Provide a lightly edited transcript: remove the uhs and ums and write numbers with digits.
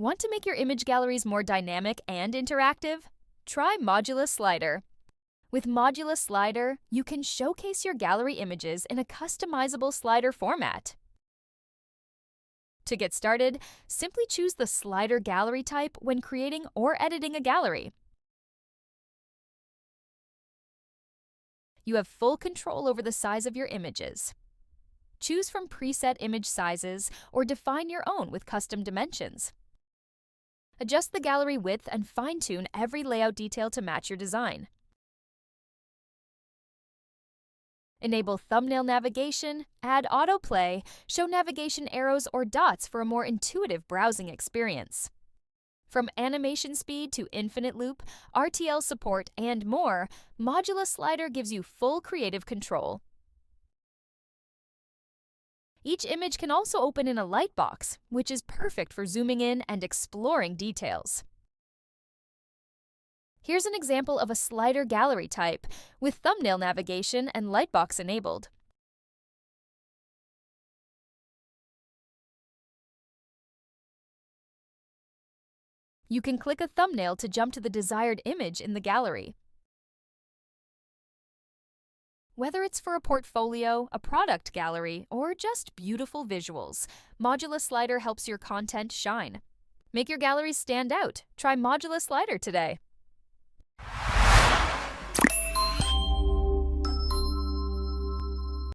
Want to make your image galleries more dynamic and interactive? Try Modula Slider. With Modula Slider, you can showcase your gallery images in a customizable slider format. To get started, simply choose the slider gallery type when creating or editing a gallery. You have full control over the size of your images. Choose from preset image sizes or define your own with custom dimensions. Adjust the gallery width and fine-tune every layout detail to match your design. Enable thumbnail navigation, add autoplay, show navigation arrows or dots for a more intuitive browsing experience. From animation speed to infinite loop, RTL support, and more, Modula Slider gives you full creative control. Each image can also open in a lightbox, which is perfect for zooming in and exploring details. Here's an example of a slider gallery type with thumbnail navigation and lightbox enabled. You can click a thumbnail to jump to the desired image in the gallery. Whether it's for a portfolio, a product gallery, or just beautiful visuals, Modula Slider helps your content shine. Make your galleries stand out. Try Modula Slider today.